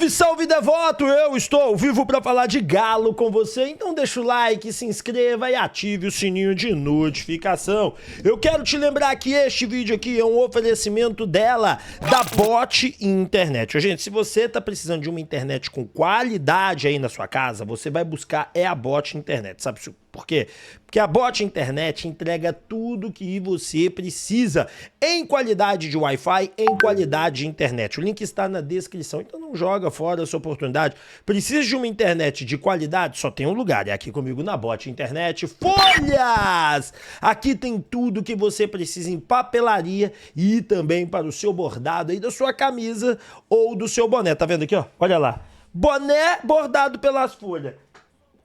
Salve, salve devoto! Eu estou ao vivo para falar de galo com você, então deixa o like, se inscreva e ative o sininho de notificação. Eu quero te lembrar que este vídeo aqui é um oferecimento dela, da Bot Internet. Gente, se você está precisando de uma internet com qualidade aí na sua casa, você vai buscar a Bot Internet, sabe por quê? Porque a Bot Internet entrega tudo que você precisa em qualidade de Wi-Fi, em qualidade de internet. O link está na descrição, então não joga fora essa oportunidade. Precisa de uma internet de qualidade? Só tem um lugar, é aqui comigo na Bot Internet. Folhas! Aqui tem tudo que você precisa em papelaria e também para o seu bordado aí da sua camisa ou do seu boné. Tá vendo aqui, ó? Olha lá. Boné bordado pelas folhas.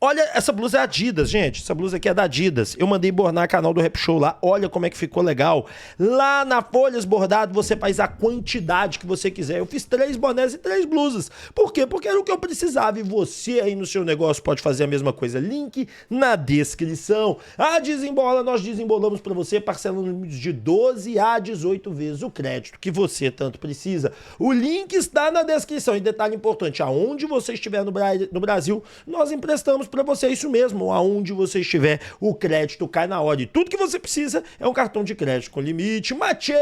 Olha, essa blusa é Adidas, gente. Essa blusa aqui é da Adidas. Eu mandei bordar canal do Rap Show lá. Olha como é que ficou legal. Lá na Folhas Bordado você faz a quantidade que você quiser. Eu fiz 3 bonés e 3 blusas. Por quê? Porque era o que eu precisava. E você aí no seu negócio pode fazer a mesma coisa. Link na descrição. A Desembola, nós desembolamos para você parcelando de 12 a 18 vezes o crédito que você tanto precisa. O link está na descrição. E detalhe importante, aonde você estiver no Brasil, nós emprestamos para você, isso mesmo, aonde você estiver, o crédito cai na hora. E tudo que você precisa é um cartão de crédito com limite. Matê,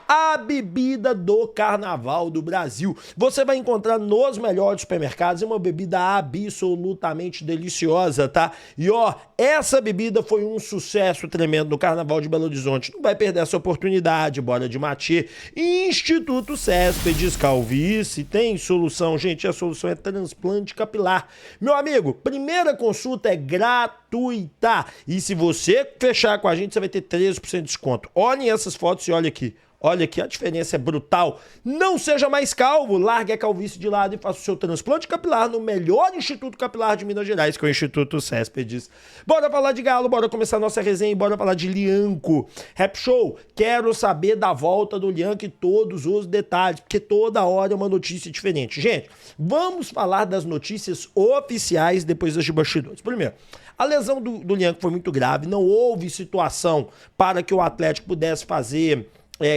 a bebida do carnaval do Brasil. Você vai encontrar nos melhores supermercados, é uma bebida absolutamente deliciosa, tá? E ó, essa bebida foi um sucesso tremendo no Carnaval de Belo Horizonte. Não vai perder essa oportunidade, bora de Matê. Instituto Céspedes Calvície tem solução, gente, a solução é transplante capilar. Meu amigo, primeira consulta é gratuita. E se você fechar com a gente, você vai ter 13% de desconto. Olhem essas fotos e olha aqui. Olha aqui, a diferença é brutal. Não seja mais calvo, largue a calvície de lado e faça o seu transplante capilar no melhor Instituto Capilar de Minas Gerais, que é o Instituto Céspedes. Bora falar de galo, bora começar a nossa resenha e bora falar de Lianco. Rap Show, quero saber da volta do Lianco e todos os detalhes, porque toda hora é uma notícia diferente. Gente, vamos falar das notícias oficiais depois das de bastidores. Primeiro, a lesão do Lianco foi muito grave, não houve situação para que o Atlético pudesse fazer...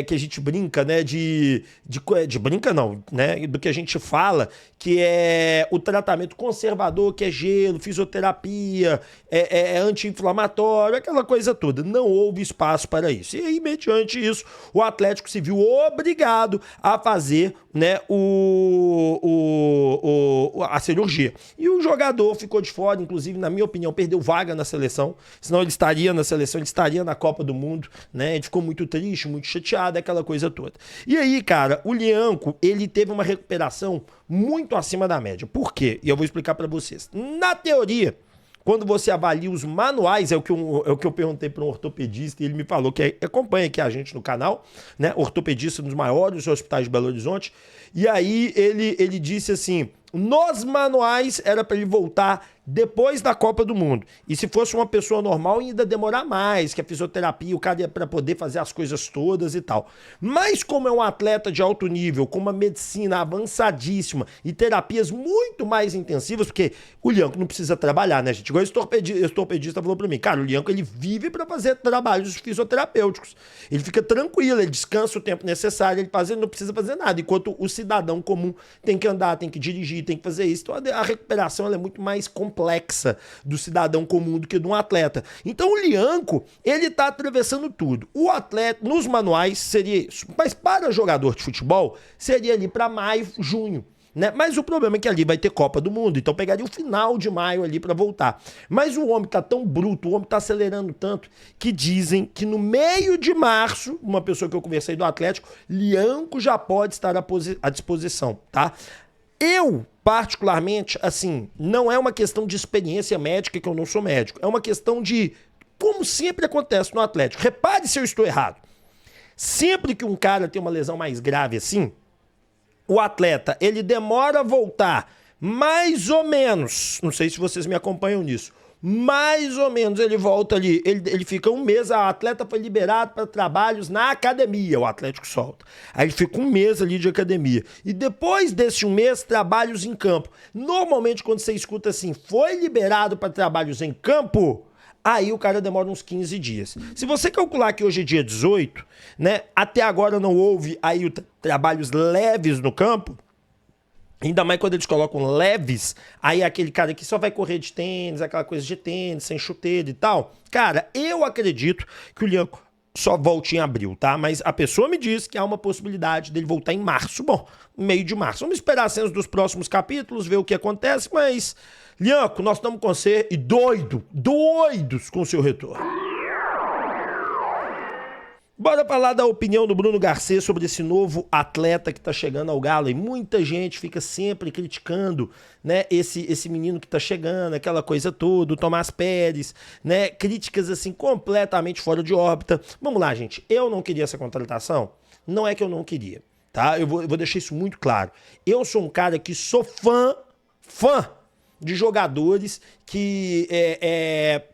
que a gente brinca, né, de brinca não, né, do que a gente fala, que é o tratamento conservador, que é gelo, fisioterapia, é anti-inflamatório, aquela coisa toda. Não houve espaço para isso. E aí, mediante isso, o Atlético se viu obrigado a fazer, né, a cirurgia. E o jogador ficou de fora, inclusive, na minha opinião, perdeu vaga na seleção, senão ele estaria na seleção, ele estaria na Copa do Mundo, né, ele ficou muito triste, muito chateado, aquela coisa toda. E aí, cara, o Lianco, ele teve uma recuperação muito acima da média. Por quê? E eu vou explicar pra vocês. Na teoria, quando você avalia os manuais, é o que eu perguntei para um ortopedista e ele me falou que acompanha aqui a gente no canal, né? Ortopedista dos maiores hospitais de Belo Horizonte. E aí ele disse assim, nos manuais era para ele voltar depois da Copa do Mundo. E se fosse uma pessoa normal, ainda demorar mais, que a fisioterapia, o cara ia para poder fazer as coisas todas e tal. Mas como é um atleta de alto nível, com uma medicina avançadíssima e terapias muito mais intensivas, porque o Lianco não precisa trabalhar, né, gente? Igual esse ortopedista falou para mim, cara, o Lianco, ele vive para fazer trabalhos fisioterapêuticos. Ele fica tranquilo, ele descansa o tempo necessário, ele não precisa fazer nada, enquanto o cidadão comum tem que andar, tem que dirigir, tem que fazer isso. Então a recuperação ela é muito mais complexa do cidadão comum do que de um atleta. Então o Lianco, ele tá atravessando tudo. O atleta, nos manuais, seria isso. Mas para jogador de futebol, seria ali para maio, junho. Né? Mas o problema é que ali vai ter Copa do Mundo, então pegaria o final de maio ali para voltar. Mas o homem tá tão bruto, o homem tá acelerando tanto, que dizem que no meio de março, uma pessoa que eu conversei do Atlético, Lianco já pode estar à disposição, tá? Eu, particularmente, assim, não é uma questão de experiência médica, que eu não sou médico, é uma questão de, como sempre acontece no Atlético, repare se eu estou errado, sempre que um cara tem uma lesão mais grave assim, o atleta, ele demora a voltar mais ou menos, não sei se vocês me acompanham nisso, mais ou menos ele volta ali, ele fica um mês, o atleta foi liberado para trabalhos na academia, o Atlético solta. Aí ele fica um mês ali de academia. E depois desse um mês, trabalhos em campo. Normalmente quando você escuta assim, foi liberado para trabalhos em campo, aí o cara demora uns 15 dias. Se você calcular que hoje é dia 18, né, até agora não houve aí trabalhos leves no campo, Ainda mais quando eles colocam leves, aí aquele cara que só vai correr de tênis, aquela coisa de tênis, sem chuteira e tal. Cara, eu acredito que o Liam só volte em abril, tá? Mas a pessoa me diz que há uma possibilidade dele voltar em março. Bom, meio de março. Vamos esperar as cenas dos próximos capítulos, ver o que acontece, mas... Lianco, nós estamos com você e doidos com o seu retorno. Bora falar da opinião do Bruno Garcês sobre esse novo atleta que tá chegando ao Galo. E muita gente fica sempre criticando, né, esse menino que tá chegando, aquela coisa toda, o Tomás Pérez, né, críticas assim completamente fora de órbita. Vamos lá, gente, eu não queria essa contratação? Não é que eu não queria, tá? Eu vou deixar isso muito claro. Eu sou um cara que sou fã de jogadores que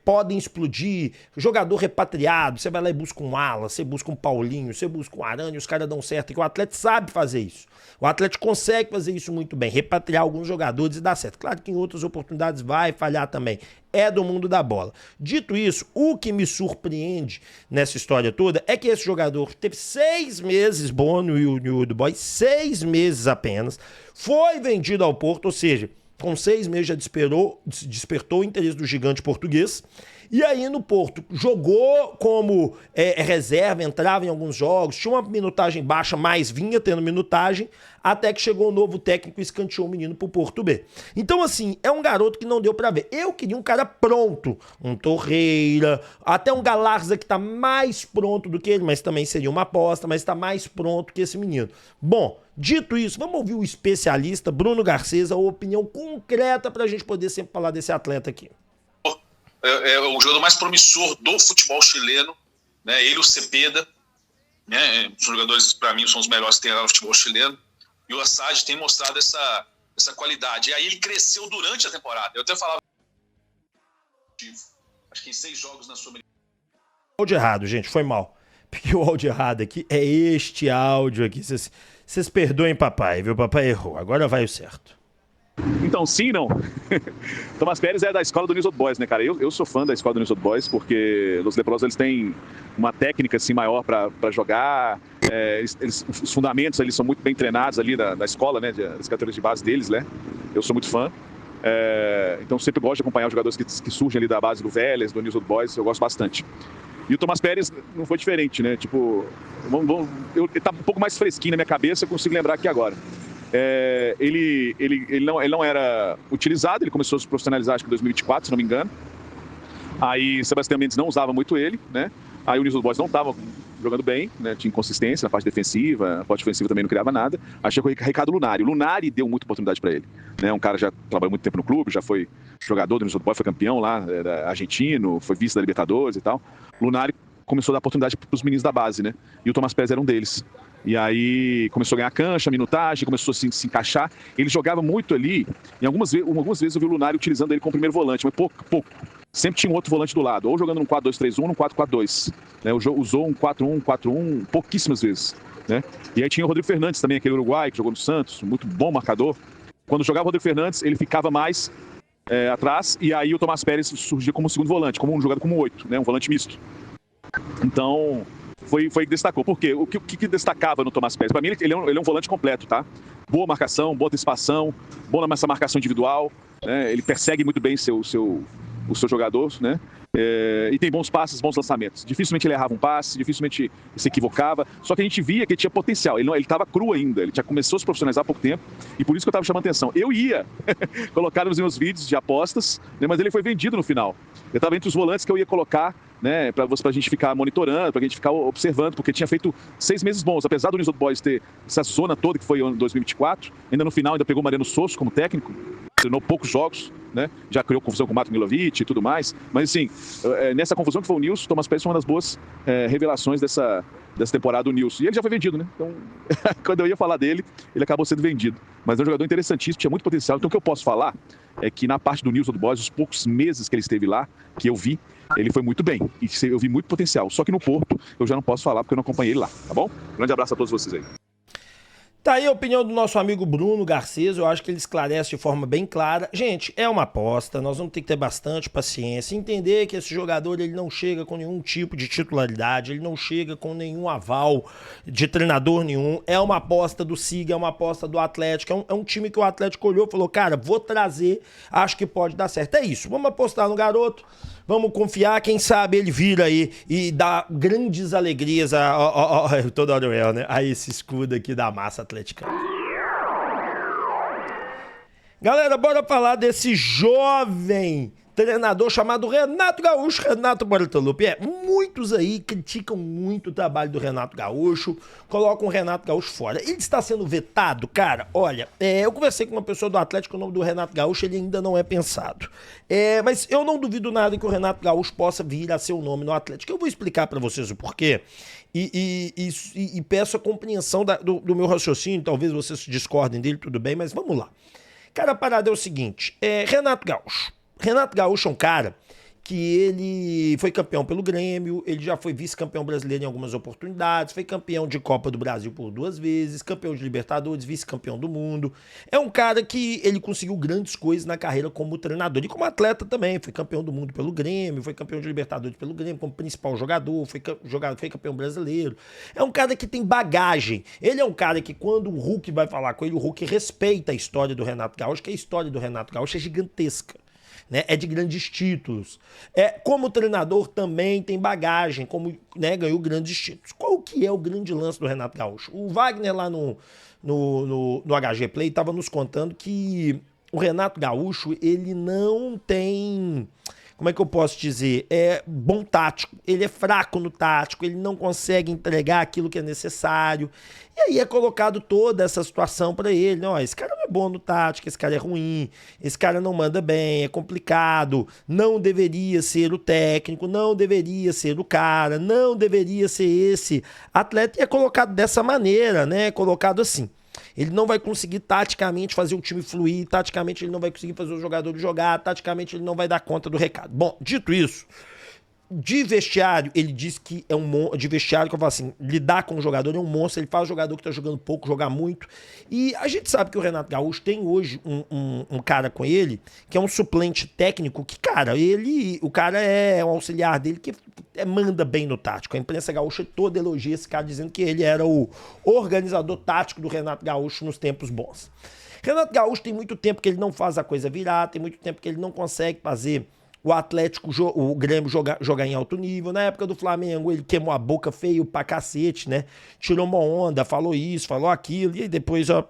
podem explodir, jogador repatriado, você vai lá e busca um Ala, você busca um Paulinho, você busca um Arana e os caras dão certo, e que o Atlético sabe fazer isso. O Atlético consegue fazer isso muito bem, repatriar alguns jogadores e dar certo. Claro que em outras oportunidades vai falhar também. É do mundo da bola. Dito isso, o que me surpreende nessa história toda é que esse jogador teve 6 meses bom no Old Boys, 6 meses apenas, foi vendido ao Porto, ou seja, com 6 meses já despertou o interesse do gigante português. E aí no Porto jogou como reserva, entrava em alguns jogos, tinha uma minutagem baixa, mas vinha tendo minutagem, até que chegou o novo técnico e escanteou o menino pro Porto B. Então assim, é um garoto que não deu pra ver. Eu queria um cara pronto, um Torreira, até um Galarza que tá mais pronto do que ele, mas também seria uma aposta, mas tá mais pronto que esse menino. Bom, dito isso, vamos ouvir o especialista Bruno Garcês, a opinião concreta pra gente poder sempre falar desse atleta aqui. É o jogador mais promissor do futebol chileno, né? Ele e o Cepeda, né? Os jogadores, para mim, são os melhores que tem lá no futebol chileno. E o Assad tem mostrado essa qualidade. E aí ele cresceu durante a temporada. Eu até falava... Acho que em 6 jogos na Sul-Americana. Áudio errado, gente, foi mal. Porque o áudio errado aqui é este áudio aqui. Vocês perdoem papai, viu? Papai errou. Agora vai o certo. Então, sim, não. Tomás Pérez é da escola do News Old Boys, né, cara? Eu sou fã da escola do News Old Boys porque os leprosos, eles têm uma técnica, assim, maior para jogar. Os fundamentos, eles são muito bem treinados ali da escola, né, das categorias de base deles, né? Eu sou muito fã. Então, sempre gosto de acompanhar os jogadores que surgem ali da base do Vélez, do News Old Boys. Eu gosto bastante. E o Tomás Pérez não foi diferente, né? Tipo, ele tá um pouco mais fresquinho na minha cabeça, eu consigo lembrar aqui agora. Ele não era utilizado, ele começou a se profissionalizar acho que em 2024, se não me engano. Aí Sebastião Mendes não usava muito ele, né? Aí o News Old Boys não estava jogando bem, né? Tinha inconsistência na parte defensiva, na parte ofensiva também não criava nada. Aí chegou o Ricardo Lunari. O Lunari deu muita oportunidade para ele, né? Um cara já trabalhou muito tempo no clube, já foi jogador do News Old Boys, foi campeão lá, era argentino, foi vice da Libertadores e tal. Lunari começou a dar oportunidade para os meninos da base, né? E o Tomás Pérez era um deles. E aí começou a ganhar cancha, minutagem, começou a se encaixar. Ele jogava muito ali, e algumas vezes eu vi o Lunari utilizando ele como primeiro volante, mas pouco. Sempre tinha um outro volante do lado, ou jogando num 4-2-3-1 ou num 4-4-2. Né? Usou um 4-1, 4-1 pouquíssimas vezes. Né? E aí tinha o Rodrigo Fernandes também, aquele uruguai que jogou no Santos, muito bom marcador. Quando jogava o Rodrigo Fernandes, ele ficava mais atrás, e aí o Tomás Pérez surgia como segundo volante, como um jogador como 8, né? Um volante misto. Então... Foi que destacou. Por quê? O que destacava no Tomás Pérez? Para mim, ele é um volante completo, tá? Boa marcação, boa antecipação, boa nessa marcação individual, né? Ele persegue muito bem o seu jogador, né? E tem bons passes, bons lançamentos. Dificilmente ele errava um passe, dificilmente se equivocava. Só que a gente via que ele tinha potencial. Ele estava cru ainda, ele já começou a se profissionalizar há pouco tempo. E por isso que eu estava chamando atenção. Eu ia colocar nos meus vídeos de apostas, né? Mas ele foi vendido no final. Eu estava entre os volantes que eu ia colocar, né, para a gente ficar monitorando, para a gente ficar observando, porque tinha feito 6 meses bons. Apesar do News Old Boys ter essa zona toda que foi em 2024, ainda no final ainda pegou o Mariano Sosso como técnico, treinou poucos jogos, né? Já criou confusão com o Mato Milovic e tudo mais. Mas assim, nessa confusão que foi o Nilson, o Tomás Pérez foi uma das boas revelações dessa temporada do Nilson. E ele já foi vendido, né? Então, quando eu ia falar dele, ele acabou sendo vendido. Mas é um jogador interessantíssimo, tinha muito potencial. Então o que eu posso falar é que na parte do News Old Boys, os poucos meses que ele esteve lá, que eu vi, ele foi muito bem. E eu vi muito potencial. Só que no Porto, eu já não posso falar porque eu não acompanhei ele lá, tá bom? Grande abraço a todos vocês aí. Tá aí a opinião do nosso amigo Bruno Garcês, eu acho que ele esclarece de forma bem clara. Gente, é uma aposta, nós vamos ter que ter bastante paciência, entender que esse jogador ele não chega com nenhum tipo de titularidade, ele não chega com nenhum aval de treinador nenhum, é uma aposta do Siga, é uma aposta do Atlético, é um time que o Atlético olhou e falou, cara, vou trazer, acho que pode dar certo. É isso, vamos apostar no garoto, vamos confiar, quem sabe ele vira aí e dá grandes alegrias toda hora eu, né? A esse escudo aqui da massa atleticana. Galera, bora falar desse jovem treinador chamado Renato Gaúcho, Renato Bortoluppi. Muitos aí criticam muito o trabalho do Renato Gaúcho, colocam o Renato Gaúcho fora. Ele está sendo vetado, cara. Olha, eu conversei com uma pessoa do Atlético, o nome do Renato Gaúcho, ele ainda não é pensado. Mas eu não duvido nada que o Renato Gaúcho possa vir a ser o nome no Atlético. Eu vou explicar para vocês o porquê. E peço a compreensão do meu raciocínio, talvez vocês discordem dele, tudo bem, mas vamos lá. Cara, a parada é o seguinte, Renato Gaúcho. Renato Gaúcho é um cara que ele foi campeão pelo Grêmio, ele já foi vice-campeão brasileiro em algumas oportunidades, foi campeão de Copa do Brasil por 2 vezes, campeão de Libertadores, vice-campeão do mundo. É um cara que ele conseguiu grandes coisas na carreira como treinador e como atleta também. Foi campeão do mundo pelo Grêmio, foi campeão de Libertadores pelo Grêmio como principal jogador, foi campeão brasileiro. É um cara que tem bagagem. Ele é um cara que quando o Hulk vai falar com ele, o Hulk respeita a história do Renato Gaúcho, que a história do Renato Gaúcho é gigantesca. Né, é de grandes títulos. Como treinador também tem bagagem, como ganhou grandes títulos. Qual que é o grande lance do Renato Gaúcho? O Wagner lá no HG Play estava nos contando que o Renato Gaúcho, ele não tem... Como é que eu posso dizer? É bom tático, ele é fraco no tático, ele não consegue entregar aquilo que é necessário. E aí é colocado toda essa situação pra ele, né? Ó, esse cara não é bom no tático, esse cara é ruim, esse cara não manda bem, é complicado, não deveria ser o técnico, não deveria ser o cara, não deveria ser esse atleta. E é colocado dessa maneira, né? É colocado assim. Ele não vai conseguir taticamente fazer o time fluir, taticamente ele não vai conseguir fazer os jogadores jogar, taticamente ele não vai dar conta do recado. Bom, dito isso, de vestiário, ele diz que é de vestiário, que eu falo assim, lidar com o jogador é um monstro, ele faz o jogador que tá jogando pouco, jogar muito. E a gente sabe que o Renato Gaúcho tem hoje um cara com ele, que é um suplente técnico, que, cara, o cara é um auxiliar dele que manda bem no tático. A imprensa gaúcha toda elogia esse cara, dizendo que ele era o organizador tático do Renato Gaúcho nos tempos bons. Renato Gaúcho tem muito tempo que ele não faz a coisa virar, tem muito tempo que ele não consegue fazer o Atlético, o Grêmio jogar em alto nível. Na época do Flamengo, ele queimou a boca feio pra cacete, né? Tirou uma onda, falou isso, falou aquilo, e aí depois, ó,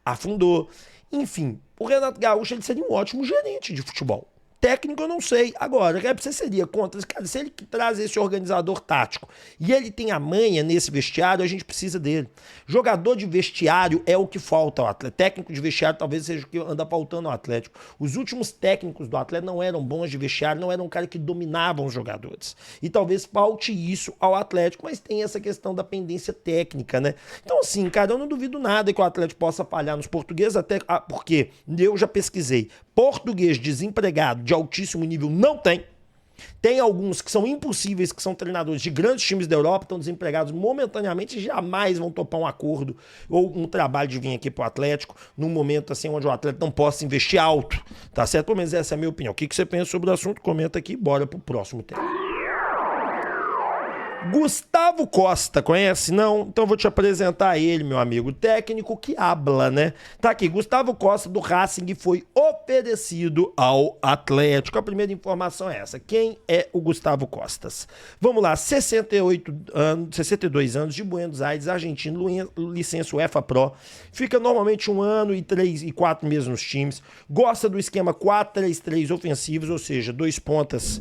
afundou. Enfim, o Renato Gaúcho, ele seria um ótimo gerente de futebol. Técnico eu não sei. Agora, você seria contra? Cara, se ele traz esse organizador tático e ele tem a manha nesse vestiário, a gente precisa dele. Jogador de vestiário é o que falta ao Atlético. Técnico de vestiário talvez seja o que anda faltando ao Atlético. Os últimos técnicos do Atlético não eram bons de vestiário, não eram um cara que dominavam os jogadores. E talvez falte isso ao Atlético, mas tem essa questão da pendência técnica, né? Então assim, cara, eu não duvido nada que o Atlético possa falhar nos portugueses, até porque eu já pesquisei. Português desempregado de altíssimo nível não tem. Tem alguns que são impossíveis, que são treinadores de grandes times da Europa, estão desempregados momentaneamente e jamais vão topar um acordo ou um trabalho de vir aqui pro Atlético num momento assim onde o Atlético não possa investir alto, tá certo? Pelo menos essa é a minha opinião. O que você pensa sobre o assunto? Comenta aqui, bora pro próximo tema. Gustavo Costa, conhece? Não? Então eu vou te apresentar ele, meu amigo. Técnico que habla, né? Tá aqui, Gustavo Costa do Racing foi oferecido ao Atlético. A primeira informação é essa. Quem é o Gustavo Costas? Vamos lá, 62 anos, de Buenos Aires, argentino, licença UEFA Pro. Fica normalmente 1 ano e 3 e 4 meses nos times. Gosta do esquema 4-3-3 ofensivos, ou seja, 2 pontas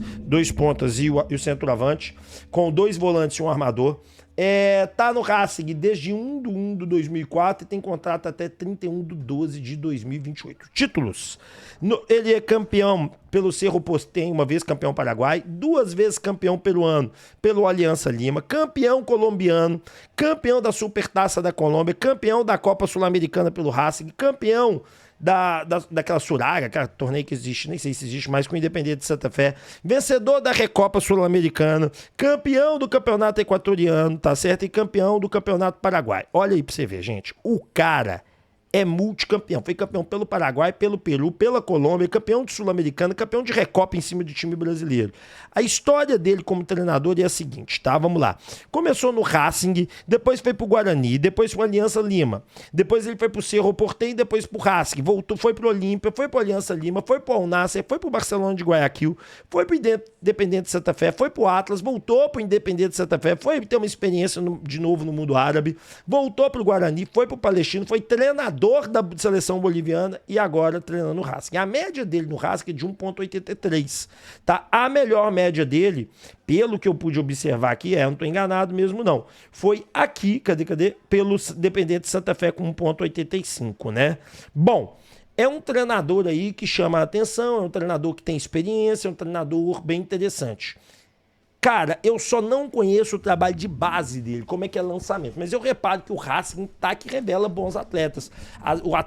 e o centroavante, com 2 volantes e um armador. Tá no Racing desde 1 de 2004 e tem contrato até 31 de 12 de 2028. Títulos. Ele é campeão pelo Cerro Porteño, uma vez campeão paraguai, 2 vezes campeão peruano pelo Aliança Lima, campeão colombiano, campeão da Supertaça da Colômbia, campeão da Copa Sul-Americana pelo Racing, campeão daquela Suraga, cara, torneio que existe, nem sei se existe mais, com o Independente de Santa Fé, vencedor da Recopa Sul-Americana, campeão do Campeonato Equatoriano, tá certo? E campeão do Campeonato Paraguai. Olha aí pra você ver, gente, o cara é multicampeão, foi campeão pelo Paraguai, pelo Peru, pela Colômbia, campeão de Sul-Americana, campeão de Recopa em cima do time brasileiro. A história dele como treinador é a seguinte, tá? Vamos lá. Começou no Racing, depois foi pro Guarani, depois pro Aliança Lima, depois ele foi pro Cerro Porteño, depois pro Racing, voltou, foi pro Olímpia, foi pro Aliança Lima, foi pro Al Nassr, foi pro Barcelona de Guayaquil, foi pro Independente de Santa Fé, foi pro Atlas, voltou pro Independente de Santa Fé, foi ter uma experiência de novo no mundo árabe, voltou pro Guarani, foi pro Palestino, foi treinador da seleção boliviana e agora treinando no Racing. A média dele no Racing é de 1,83, tá? A melhor média dele, pelo que eu pude observar aqui, não tô enganado mesmo não, foi aqui, cadê? Pelo Independente de Santa Fé com 1,85, né? Bom, é um treinador aí que chama a atenção, é um treinador que tem experiência, é um treinador bem interessante. Cara, eu só não conheço o trabalho de base dele, como é que é lançamento. Mas eu reparo que o Racing tá que revela bons atletas.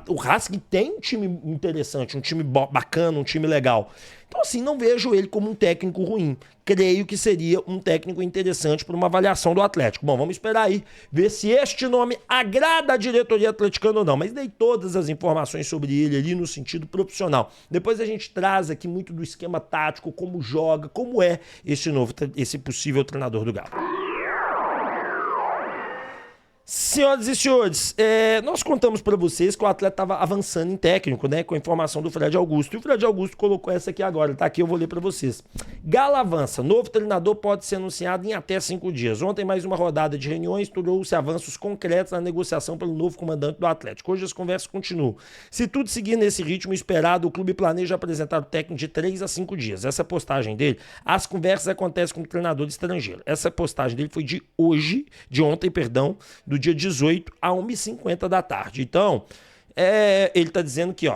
O Racing tem um time interessante, um time bacana, um time legal. Então, assim, não vejo ele como um técnico ruim. Creio que seria um técnico interessante para uma avaliação do Atlético. Bom, vamos esperar aí, ver se este nome agrada a diretoria atleticana ou não. Mas dei todas as informações sobre ele ali no sentido profissional. Depois a gente traz aqui muito do esquema tático, como joga, como é esse possível treinador do Galo. Senhoras e senhores, nós contamos para vocês que o atleta estava avançando em técnico, né, com a informação do Fred Augusto. E o Fred Augusto colocou essa aqui agora, tá aqui, eu vou ler para vocês. Galo avança, novo treinador pode ser anunciado em até 5 dias. Ontem mais uma rodada de reuniões, trouxe avanços concretos na negociação pelo novo comandante do Atlético. Hoje as conversas continuam. Se tudo seguir nesse ritmo esperado, o clube planeja apresentar o técnico de 3 a 5 dias. Essa postagem dele, as conversas acontecem com o treinador estrangeiro. Essa postagem dele foi de ontem, do dia 18 a 1h50 da tarde. Então, ele tá dizendo que,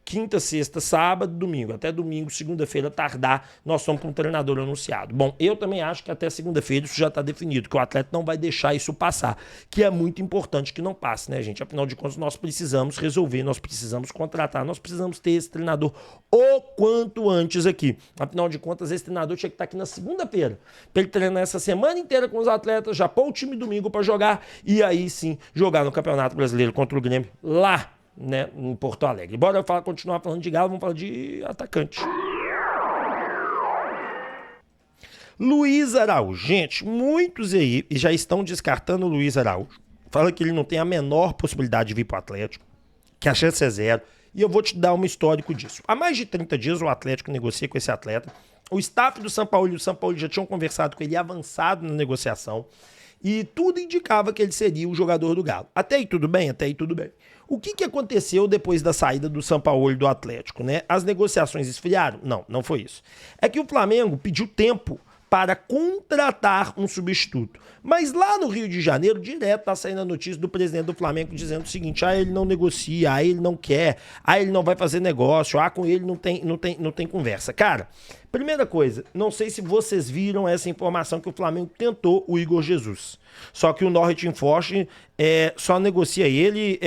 quinta, sexta, sábado, domingo, até domingo, segunda-feira, tardar, nós somos com um treinador anunciado. Bom, eu também acho que até segunda-feira isso já está definido, que o atleta não vai deixar isso passar, que é muito importante que não passe, né, gente? Afinal de contas, nós precisamos resolver, nós precisamos contratar, nós precisamos ter esse treinador o quanto antes aqui. Afinal de contas, esse treinador tinha que estar aqui na segunda-feira, para ele treinar essa semana inteira com os atletas, já pôr o time domingo para jogar, e aí sim, jogar no Campeonato Brasileiro contra o Grêmio lá, né, em Porto Alegre. Bora continuar falando de Galo, vamos falar de atacante. Luiz Araújo. Gente, muitos aí já estão descartando o Luiz Araújo. Fala que ele não tem a menor possibilidade de vir para o Atlético, que a chance é zero. E eu vou te dar um histórico disso. Há mais de 30 dias o Atlético negocia com esse atleta. O staff do São Paulo e o São Paulo já tinham conversado com ele avançado na negociação. E tudo indicava que ele seria o jogador do Galo. Até aí tudo bem? Até aí tudo bem. O que aconteceu depois da saída do Sampaoli do Atlético, né? As negociações esfriaram? Não, não foi isso. É que o Flamengo pediu tempo para contratar um substituto. Mas lá no Rio de Janeiro, direto tá saindo a notícia do presidente do Flamengo dizendo o seguinte: ele não negocia, ele não quer, ele não vai fazer negócio, com ele não tem conversa. Cara, primeira coisa, não sei se vocês viram essa informação que o Flamengo tentou o Igor Jesus. Só que o Norwich Forte só negocia ele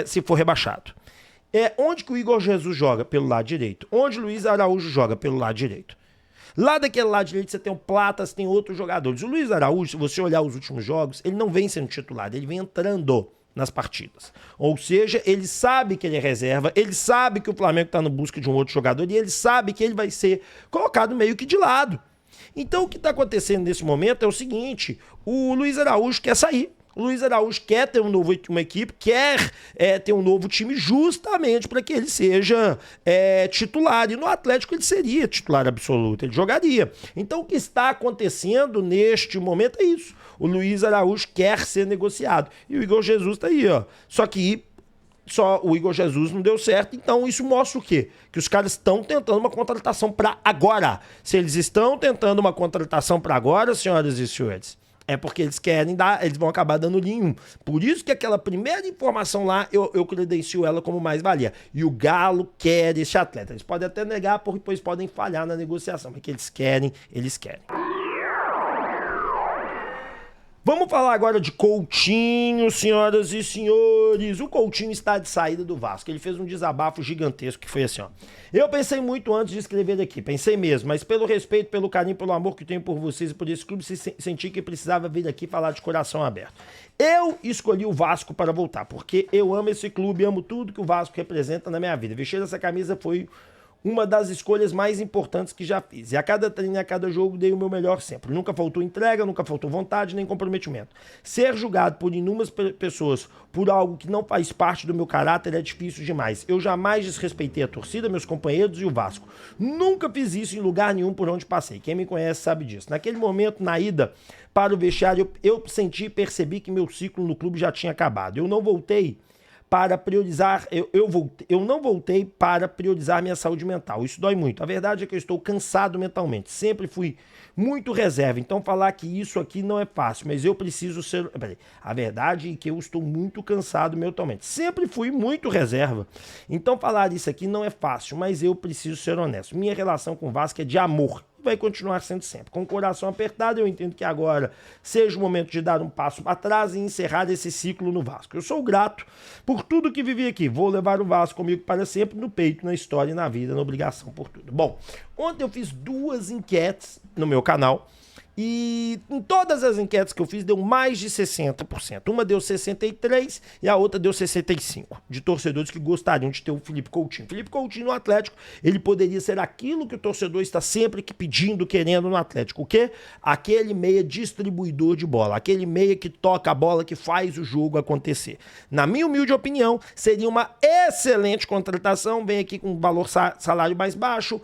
se for rebaixado. Onde que o Igor Jesus joga? Pelo lado direito. Onde o Luiz Araújo joga? Pelo lado direito. Lá daquele lado direito você tem o Plata, você tem outros jogadores. O Luiz Araújo, se você olhar os últimos jogos, ele não vem sendo titular, ele vem entrando nas partidas. Ou seja, ele sabe que ele é reserva, ele sabe que o Flamengo está no busca de um outro jogador e ele sabe que ele vai ser colocado meio que de lado. Então o que está acontecendo nesse momento é o seguinte: o Luiz Araújo quer sair. O Luiz Araújo quer ter uma equipe, quer ter um novo time justamente para que ele seja titular. E no Atlético ele seria titular absoluto, ele jogaria. Então o que está acontecendo neste momento é isso. O Luiz Araújo quer ser negociado. E o Igor Jesus está aí, ó. Só que o Igor Jesus não deu certo, então isso mostra o quê? Que os caras estão tentando uma contratação para agora. Se eles estão tentando uma contratação para agora, senhoras e senhores, é porque eles querem eles vão acabar dando nenhum. Por isso que aquela primeira informação lá, eu credencio ela como mais-valia. E o Galo quer esse atleta. Eles podem até negar, porque depois podem falhar na negociação, mas que eles querem, eles querem. Vamos falar agora de Coutinho, senhoras e senhores. O Coutinho está de saída do Vasco. Ele fez um desabafo gigantesco que foi assim, ó. Eu pensei muito antes de escrever aqui, pensei mesmo, mas pelo respeito, pelo carinho, pelo amor que tenho por vocês e por esse clube, senti que precisava vir aqui falar de coração aberto. Eu escolhi o Vasco para voltar, porque eu amo esse clube, amo tudo que o Vasco representa na minha vida. Vestir essa camisa foi uma das escolhas mais importantes que já fiz. E a cada treino, a cada jogo, dei o meu melhor sempre. Nunca faltou entrega, nunca faltou vontade, nem comprometimento. Ser julgado por inúmeras pessoas por algo que não faz parte do meu caráter é difícil demais. Eu jamais desrespeitei a torcida, meus companheiros e o Vasco. Nunca fiz isso em lugar nenhum por onde passei. Quem me conhece sabe disso. Naquele momento, na ida para o vestiário, eu senti e percebi que meu ciclo no clube já tinha acabado. Eu não voltei para priorizar, eu não voltei para priorizar minha saúde mental. Isso dói muito. A verdade é que eu estou cansado mentalmente. Sempre fui muito reserva. Então falar que isso aqui não é fácil, mas eu preciso ser... A verdade é que eu estou muito cansado mentalmente. Sempre fui muito reserva. Então falar isso aqui não é fácil, mas eu preciso ser honesto. Minha relação com o Vasco é de amor. Vai continuar sendo sempre. Com o coração apertado, eu entendo que agora seja o momento de dar um passo para trás e encerrar esse ciclo no Vasco. Eu sou grato por tudo que vivi aqui. Vou levar o Vasco comigo para sempre, no peito, na história e na vida, na obrigação por tudo. Bom, ontem eu fiz 2 enquetes no meu canal. E em todas as enquetes que eu fiz, deu mais de 60%. Uma deu 63% e a outra deu 65%. De torcedores que gostariam de ter o Felipe Coutinho. Felipe Coutinho no Atlético, ele poderia ser aquilo que o torcedor está sempre pedindo, querendo no Atlético. O quê? Aquele meia distribuidor de bola. Aquele meia que toca a bola, que faz o jogo acontecer. Na minha humilde opinião, seria uma excelente contratação. Vem aqui com um valor salário mais baixo,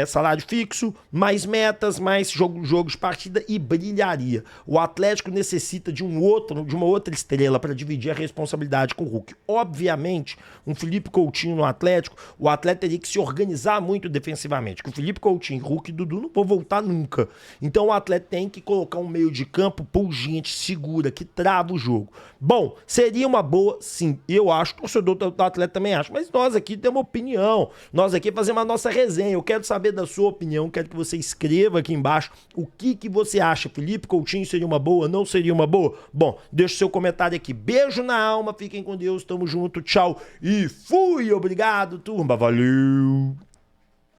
salário fixo, mais metas, mais jogo de partida e brilharia. O Atlético necessita de uma outra estrela para dividir a responsabilidade com o Hulk. Obviamente, um Felipe Coutinho no Atlético, o Atlético teria que se organizar muito defensivamente, que o Felipe Coutinho, Hulk e Dudu não vão voltar nunca. Então o Atlético tem que colocar um meio de campo pungente, segura, que trava o jogo. Bom, seria uma boa, sim. Eu acho, o torcedor do Atlético também acha, mas nós aqui temos uma opinião, nós aqui fazemos a nossa resenha. Eu quero saber da sua opinião, quero que você escreva aqui embaixo o que você acha. Felipe Coutinho seria uma boa, não seria uma boa? Bom, deixa o seu comentário aqui. Beijo na alma, fiquem com Deus, tamo junto, tchau e fui, obrigado, turma, valeu!